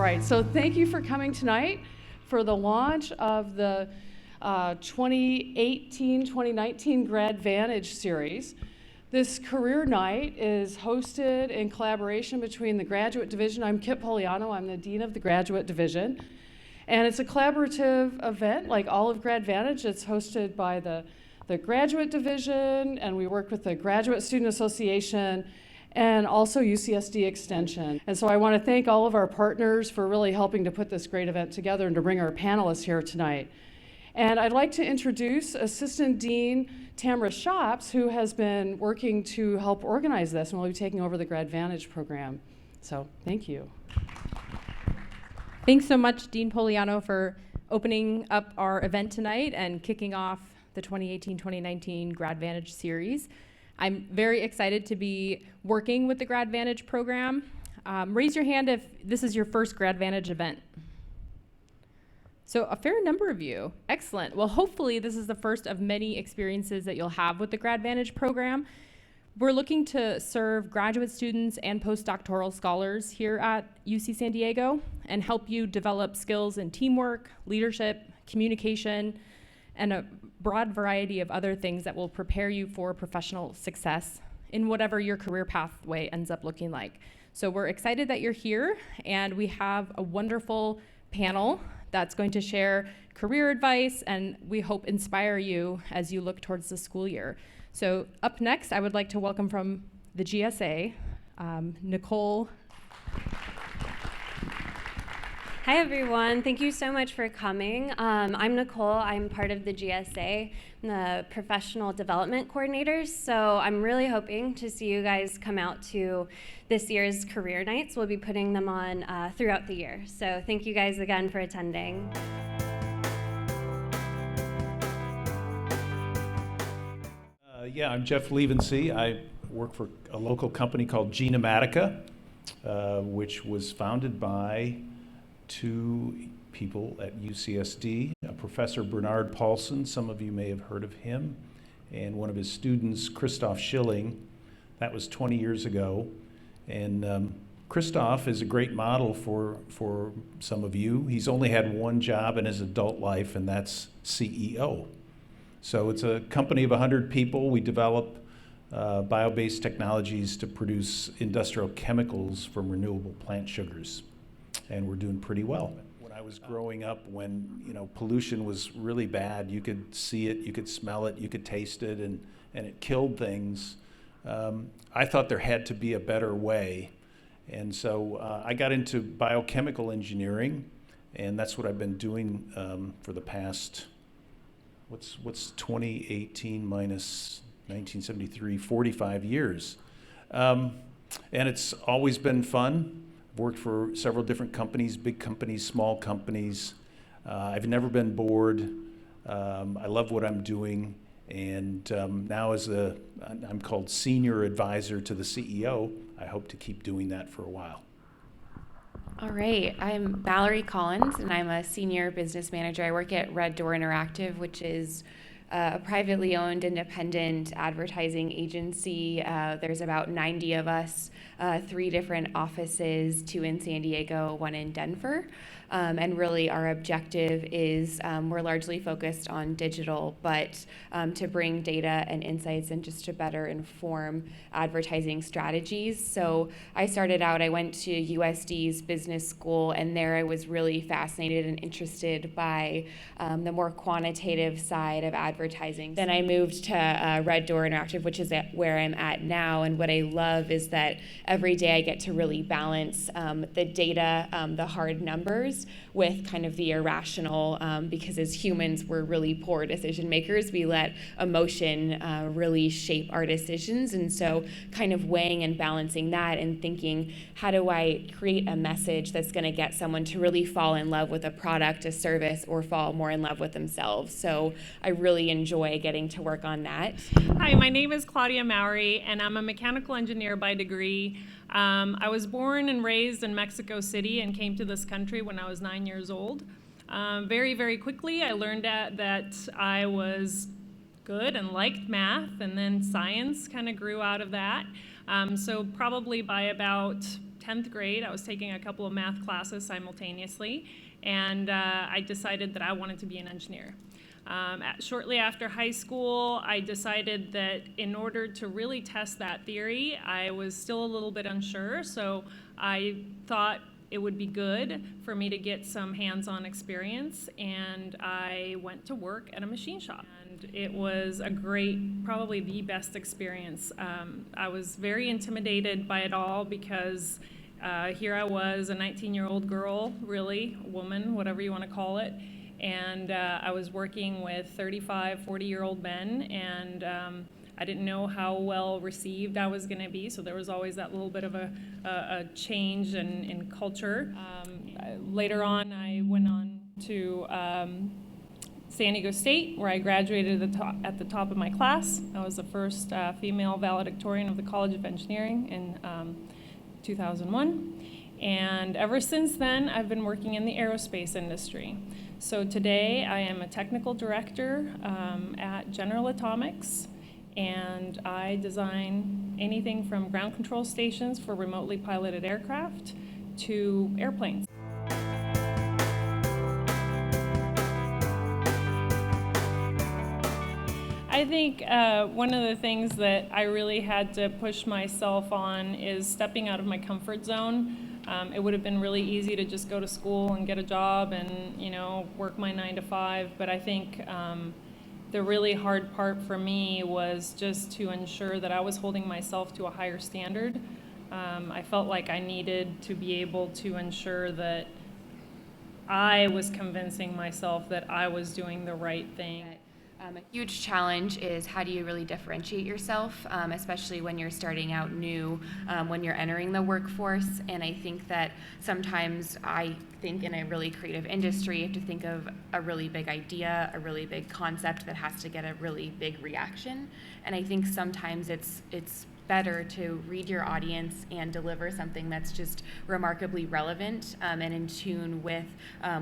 right, so thank you for coming tonight for the launch of the 2018-2019 grAdvantage series. This career night is hosted in collaboration between the graduate division. I'm Kip Poliano, I'm the dean of the graduate division. And it's a collaborative event, like all of grAdvantage. It's hosted by the graduate division, and we work with the Graduate Student Association and also UCSD Extension. And so I want to thank all of our partners for really helping to put this great event together and to bring our panelists here tonight. And I'd like to introduce Assistant Dean Tamara Shops, who has been working to help organize this and will be taking over the grAdvantage program. So thank you. Thanks so much, Dean Poliano, for opening up our event tonight and kicking off the 2018-2019 grAdvantage series. I'm very excited to be working with the grAdvantage program. Raise your hand if this is your first grAdvantage event. So a fair number of you. Excellent. Well, hopefully this is the first of many experiences that you'll have with the grAdvantage program. We're looking to serve graduate students and postdoctoral scholars here at UC San Diego and help you develop skills in teamwork, leadership, communication, and a broad variety of other things that will prepare you for professional success in whatever your career pathway ends up looking like. So we're excited that you're here, and we have a wonderful panel that's going to share career advice and we hope inspire you as you look towards the school year. So up next, I would like to welcome from the GSA, Nicole. Hi, everyone. Thank you so much for coming. I'm Nicole. I'm part of the GSA, the Professional Development Coordinators. So I'm really hoping to see you guys come out to this year's career nights. We'll be putting them on throughout the year. So thank you guys again for attending. Yeah, I'm Jeff Levency. I work for a local company called Genomatica, which was founded by two people at UCSD, Professor Bernard Paulson, some of you may have heard of him, and one of his students, Christoph Schilling. That was 20 years ago. And Christoph is a great model for some of you. He's only had one job in his adult life, and that's CEO. So it's a company of 100 people. We develop bio-based technologies to produce industrial chemicals from renewable plant sugars. And we're doing pretty well. When I was growing up, when pollution was really bad, you could see it, you could smell it, you could taste it, and it killed things. I thought there had to be a better way. And so I got into biochemical engineering, and that's what I've been doing for the past, what's 2018 minus 1973, 45 years. And it's always been fun. I've worked for several different companies, big companies, small companies. I've never been bored. I love what I'm doing. And now I'm called Senior Advisor to the CEO. I hope to keep doing that for a while. All right, I'm Valerie Collins, and I'm a Senior Business Manager. I work at Red Door Interactive, which is a privately owned independent advertising agency. There's about 90 of us, 3 different offices, 2 in San Diego, 1 in Denver. And really our objective is we're largely focused on digital, but to bring data and insights and just to better inform advertising strategies. So I went to USD's business school, and there I was really fascinated and interested by the more quantitative side of advertising. Then I moved to Red Door Interactive, which is where I'm at now, and what I love is that every day I get to really balance the data, the hard numbers, with kind of the irrational, because as humans, we're really poor decision makers. We let emotion really shape our decisions. And so kind of weighing and balancing that and thinking, how do I create a message that's going to get someone to really fall in love with a product, a service, or fall more in love with themselves? So I really enjoy getting to work on that. Hi, my name is Claudia Mowry, and I'm a mechanical engineer by degree. I was born and raised in Mexico City and came to this country when I was 9 years old. Very, very quickly, I learned that I was good and liked math, and then science kind of grew out of that. So probably by about 10th grade. I was taking a couple of math classes simultaneously, and I decided that I wanted to be an engineer. Shortly after high school, I decided that in order to really test that theory, I was still a little bit unsure, so I thought it would be good for me to get some hands-on experience, and I went to work at a machine shop. And it was a great, probably the best experience. I was very intimidated by it all because here I was, a 19-year-old girl, really, woman, whatever you want to call it, and I was working with 35, 40-year-old men, and I didn't know how well received I was going to be, so there was always that little bit of a change in culture. Later on, I went on to San Diego State, where I graduated at the top of my class. I was the first female valedictorian of the College of Engineering in 2001. And ever since then, I've been working in the aerospace industry. So today, I am a technical director at General Atomics, and I design anything from ground control stations for remotely piloted aircraft to airplanes. I think one of the things that I really had to push myself on is stepping out of my comfort zone. It would have been really easy to just go to school and get a job and, work my 9 to 5, but I think the really hard part for me was just to ensure that I was holding myself to a higher standard. I felt like I needed to be able to ensure that I was convincing myself that I was doing the right thing. A huge challenge is how do you really differentiate yourself, especially when you're starting out new, when you're entering the workforce. And I think that sometimes I think in a really creative industry, you have to think of a really big idea, a really big concept that has to get a really big reaction. And I think sometimes it's better to read your audience and deliver something that's just remarkably relevant and in tune with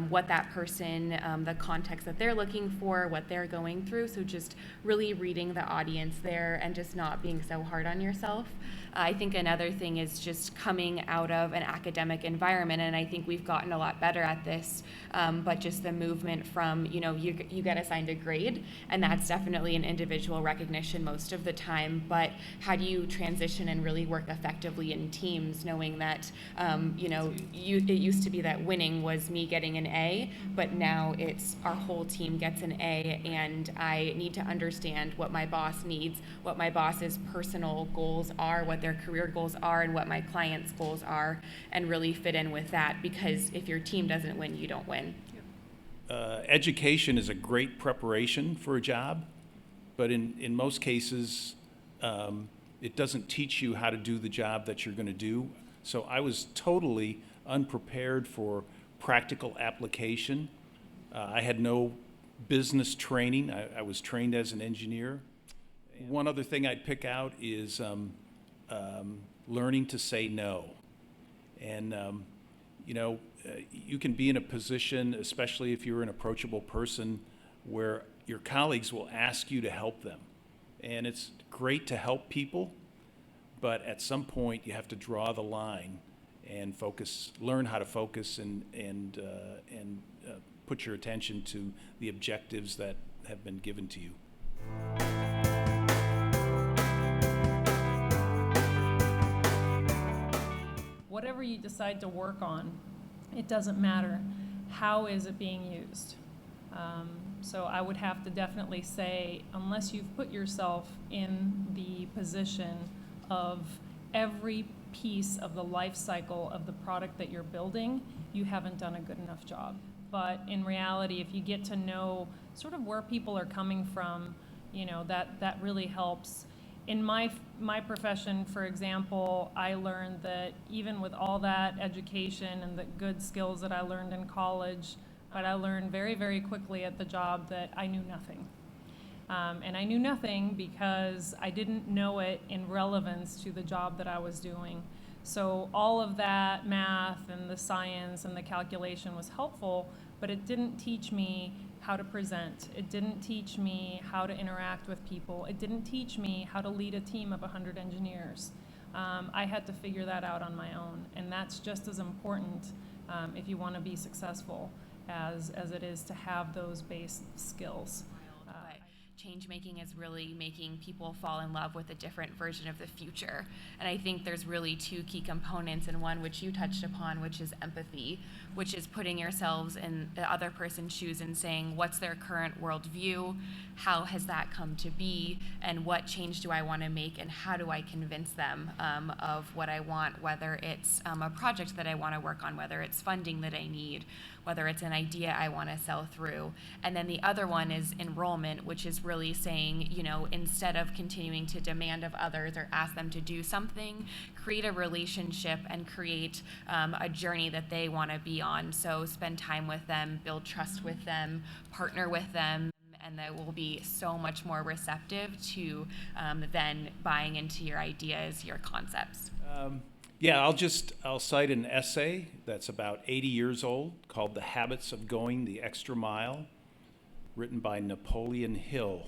what that person, the context that they're looking for, what they're going through. So just really reading the audience there and just not being so hard on yourself. I think another thing is just coming out of an academic environment, and I think we've gotten a lot better at this, but just the movement from, you get assigned a grade, and that's definitely an individual recognition most of the time, but how do you transition and really work effectively in teams, knowing that, it used to be that winning was me getting an A, but now it's our whole team gets an A, and I need to understand what my boss needs, what my boss's personal goals are, what their career goals are, and what my clients' goals are, and really fit in with that, because if your team doesn't win, you don't win. Education is a great preparation for a job, but in most cases, it doesn't teach you how to do the job that you're going to do. So I was totally unprepared for practical application. I had no business training. I was trained as an engineer. One other thing I'd pick out is learning to say no. And, you can be in a position, especially if you're an approachable person, where your colleagues will ask you to help them. And it's great to help people, but at some point you have to draw the line and learn how to focus and put your attention to the objectives that have been given to you. Whatever you decide to work on, it doesn't matter. How is it being used? So I would have to definitely say, unless you've put yourself in the position of every piece of the life cycle of the product that you're building, you haven't done a good enough job. But in reality, if you get to know sort of where people are coming from, that really helps. In my profession, for example, I learned that even with all that education and the good skills that I learned in college, but I learned very, very quickly at the job that I knew nothing. And I knew nothing because I didn't know it in relevance to the job that I was doing. So all of that math and the science and the calculation was helpful, but it didn't teach me how to present. It didn't teach me how to interact with people. It didn't teach me how to lead a team of 100 engineers. I had to figure that out on my own, and that's just as important if you want to be successful as it is to have those base skills. But change making is really making people fall in love with a different version of the future. And I think there's really two key components, and one which you touched upon, which is empathy, which is putting yourselves in the other person's shoes and saying, what's their current worldview? How has that come to be? And what change do I want to make? And how do I convince them of what I want, whether it's a project that I want to work on, whether it's funding that I need, whether it's an idea I want to sell through. And then the other one is enrollment, which is really saying, instead of continuing to demand of others or ask them to do something, create a relationship and create a journey that they want to be on. So spend time with them, build trust with them, partner with them, and they will be so much more receptive to then buying into your ideas, your concepts. Yeah, I'll cite an essay that's about 80 years old called The Habits of Going the Extra Mile, written by Napoleon Hill.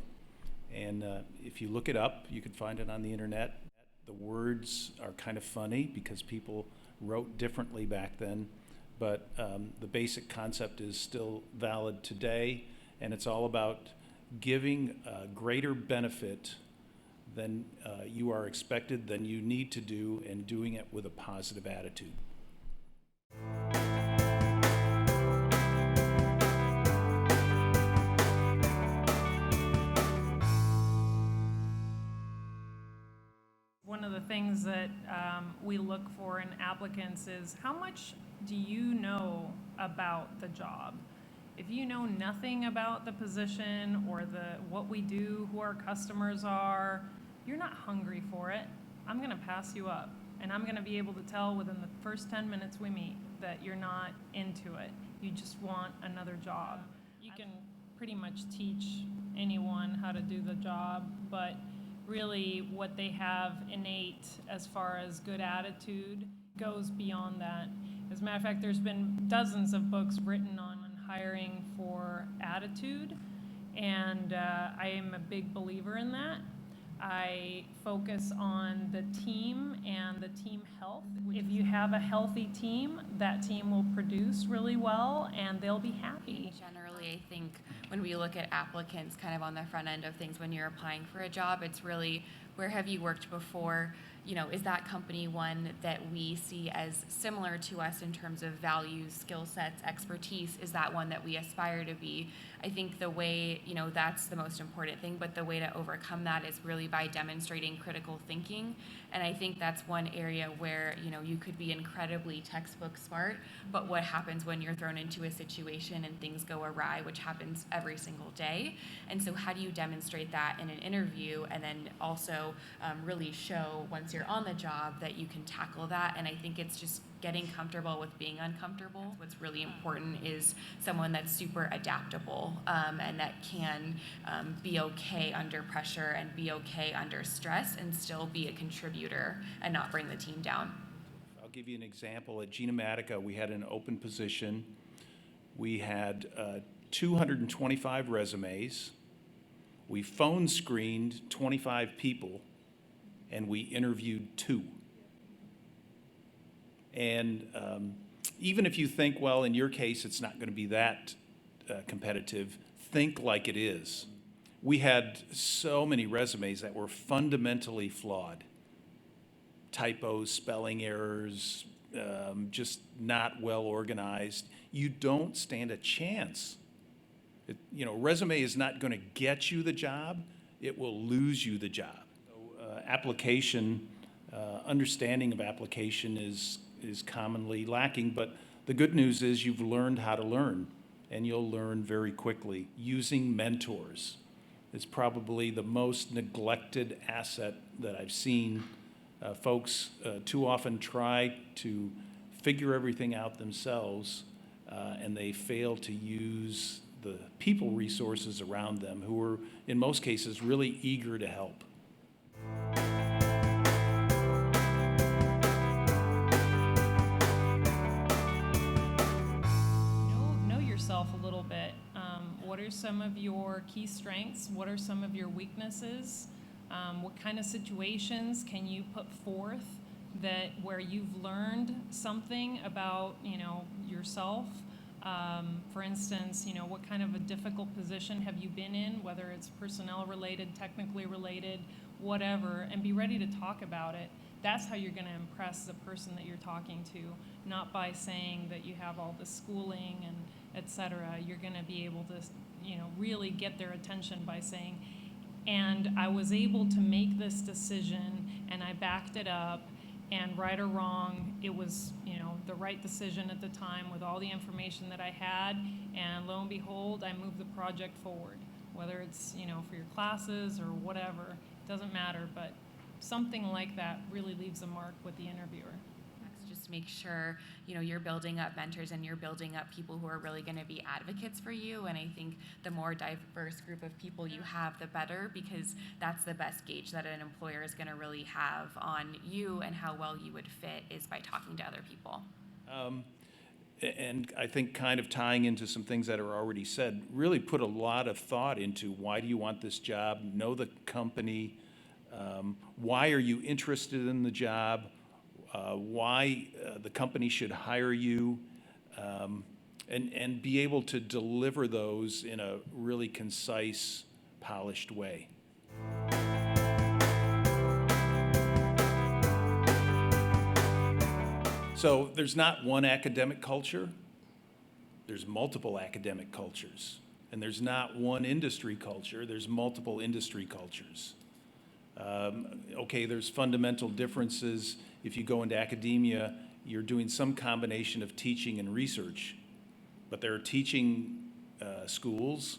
And if you look it up, you can find it on the internet. The words are kind of funny because people wrote differently back then, but the basic concept is still valid today, and it's all about giving greater benefit than you are expected, than you need to do, and doing it with a positive attitude. One of the things that we look for in applicants is how much do you know about the job? If you know nothing about the position or what we do, who our customers are, you're not hungry for it. I'm going to pass you up, and I'm going to be able to tell within the first 10 minutes we meet that you're not into it. You just want another job. You can pretty much teach anyone how to do the job, but really what they have innate as far as good attitude goes beyond that. As a matter of fact, there's been dozens of books written on hiring for attitude, and I am a big believer in that. I focus on the team and the team health. If you have a healthy team, that team will produce really well and they'll be happy. Generally, I think when we look at applicants kind of on the front end of things when you're applying for a job, it's really where have you worked before? Is that company one that we see as similar to us in terms of values, skill sets, expertise? Is that one that we aspire to be? I think the way, that's the most important thing, but the way to overcome that is really by demonstrating critical thinking. And I think that's one area where, you could be incredibly textbook smart, but what happens when you're thrown into a situation and things go awry, which happens every single day? And so how do you demonstrate that in an interview and then also really show once you're on the job that you can tackle that? And I think it's just getting comfortable with being uncomfortable. What's really important is someone that's super adaptable and that can be okay under pressure and be okay under stress and still be a contributor and not bring the team down. I'll give you an example. At Genomatica, we had an open position. We had 225 resumes. We phone screened 25 people, and we interviewed 2. And even if you think, well, in your case, it's not going to be that competitive, think like it is. We had so many resumes that were fundamentally flawed. Typos, spelling errors, just not well organized. You don't stand a chance. Resume is not going to get you the job. It will lose you the job. So, application, understanding of application is commonly lacking, but the good news is you've learned how to learn, and you'll learn very quickly. Using mentors is probably the most neglected asset that I've seen. Folks too often try to figure everything out themselves, and they fail to use the people resources around them who are, in most cases, really eager to help. Know yourself a little bit. What are some of your key strengths? What are some of your weaknesses? What kind of situations can you put forth that where you've learned something about, yourself? For instance, what kind of a difficult position have you been in, whether it's personnel related, technically related, whatever, and be ready to talk about it. That's how you're going to impress the person that you're talking to, not by saying that you have all the schooling and et cetera. You're going to be able to, really get their attention by saying, and I was able to make this decision and I backed it up, and right or wrong, it was, the right decision at the time with all the information that I had, and lo and behold, I moved the project forward. Whether it's, for your classes or whatever, it doesn't matter, but something like that really leaves a mark with the interviewer. Just make sure, you're building up mentors and you're building up people who are really going to be advocates for you. And I think the more diverse group of people you have, the better, because that's the best gauge that an employer is going to really have on you and how well you would fit is by talking to other people. And I think kind of tying into some things that are already said, really put a lot of thought into why do you want this job, know the company, why are you interested in the job, why the company should hire you, and be able to deliver those in a really concise, polished way. So there's not one academic culture, there's multiple academic cultures. And there's not one industry culture, there's multiple industry cultures. Okay, there's fundamental differences. If you go into academia, you're doing some combination of teaching and research. But there are teaching schools,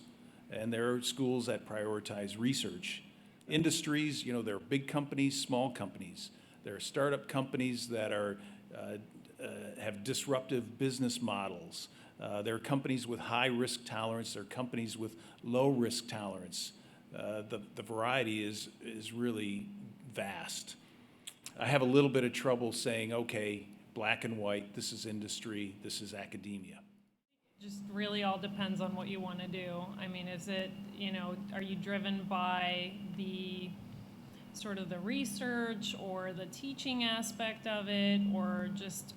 and there are schools that prioritize research. Industries, there are big companies, small companies. There are startup companies that are have disruptive business models. There are companies with high risk tolerance. There are companies with low risk tolerance. The variety is really vast. I have a little bit of trouble saying, okay, black and white, this is industry, this is academia. Just really all depends on what you want to do. I mean, is it, are you driven by the sort of the research or the teaching aspect of it, or just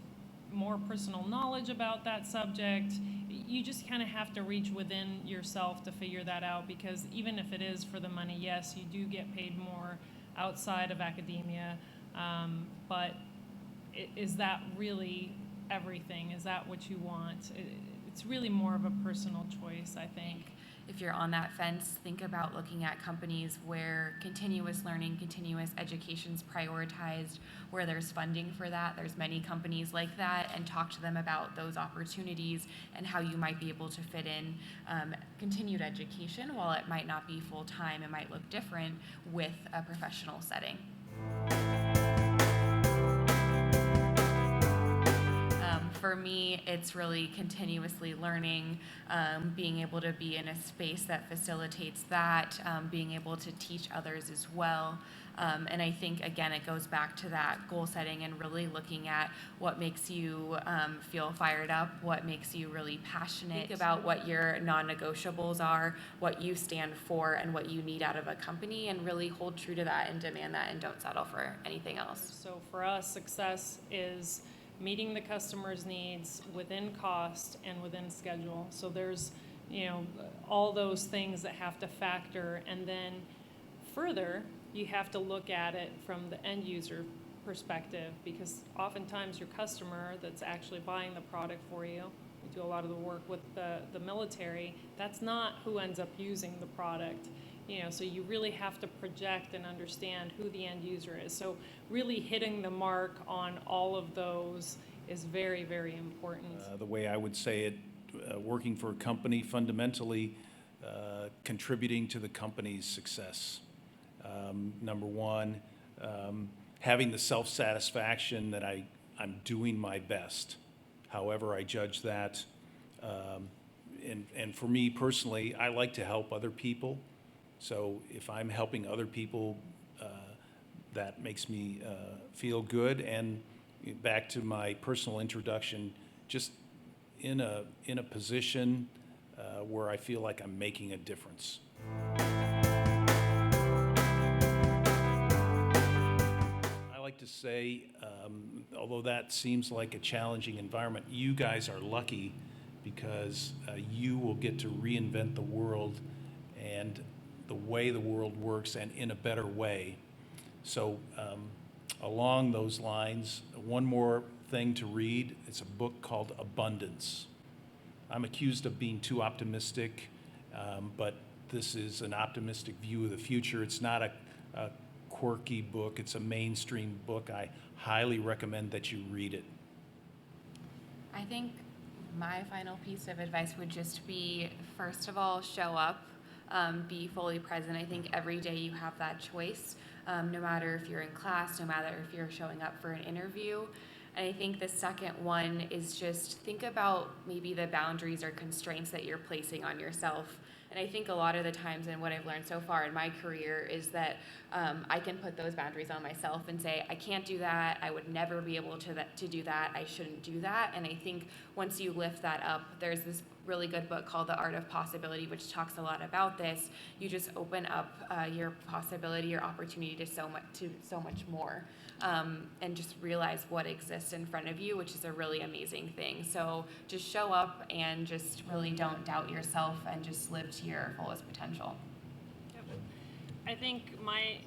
more personal knowledge about that subject? You just kind of have to reach within yourself to figure that out, because even if it is for the money, yes, you do get paid more outside of academia, but is that really everything? Is that what you want? It's really more of a personal choice, I think. If you're on that fence, think about looking at companies where continuous learning, continuous education is prioritized, where there's funding for that. There's many companies like that, and talk to them about those opportunities and how you might be able to fit in continued education. While it might not be full-time, it might look different with a professional setting. For me, it's really continuously learning, being able to be in a space that facilitates that, being able to teach others as well. And I think, again, it goes back to that goal setting and really looking at what makes you feel fired up, what makes you really passionate. Think about what your non-negotiables are, what you stand for, and what you need out of a company, and really hold true to that and demand that, and don't settle for anything else. So for us, success is meeting the customer's needs within cost and within schedule. So there's, all those things that have to factor, and then further, you have to look at it from the end user perspective, because oftentimes your customer that's actually buying the product for you, we do a lot of the work with the military, that's not who ends up using the product. So you really have to project and understand who the end user is. So really hitting the mark on all of those is very, very important. The way I would say it, working for a company, fundamentally contributing to the company's success. Number one, having the self-satisfaction that I'm doing my best, however I judge that. And for me personally, I like to help other people. So if I'm helping other people, that makes me feel good. And back to my personal introduction, just in a position where I feel like I'm making a difference. say, although that seems like a challenging environment, you guys are lucky because you will get to reinvent the world and the way the world works and in a better way. So along those lines, one more thing to read. It's a book called Abundance. I'm accused of being too optimistic, but this is an optimistic view of the future. It's not a quirky book. It's a mainstream book. I highly recommend that you read it. I think my final piece of advice would just be, first of all, show up, be fully present. I think every day you have that choice, no matter if you're in class, no matter if you're showing up for an interview. And I think the second one is just think about maybe the boundaries or constraints that you're placing on yourself. And I think a lot of the times, and what I've learned so far in my career, is that I can put those boundaries on myself and say, I can't do that, I would never be able to do that, I shouldn't do that. And I think once you lift that up, there's this really good book called The Art of Possibility, which talks a lot about this. You just open up your possibility, your opportunity to so much more, and just realize what exists in front of you, which is a really amazing thing. So just show up and just really don't doubt yourself and just live to your fullest potential. Yep. I think my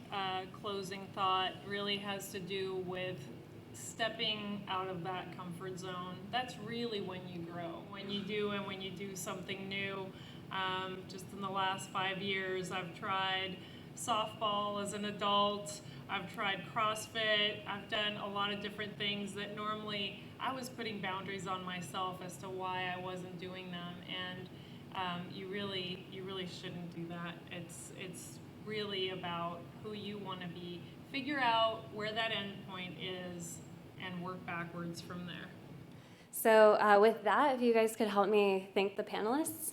closing thought really has to do with stepping out of that comfort zone. That's really when you grow, when you do something new. Just in the last 5 years, I've tried softball as an adult. I've tried CrossFit. I've done a lot of different things that normally I was putting boundaries on myself as to why I wasn't doing them. And you really shouldn't do that. It's really about who you want to be. Figure out where that end point is and work backwards from there. So with that, if you guys could help me thank the panelists.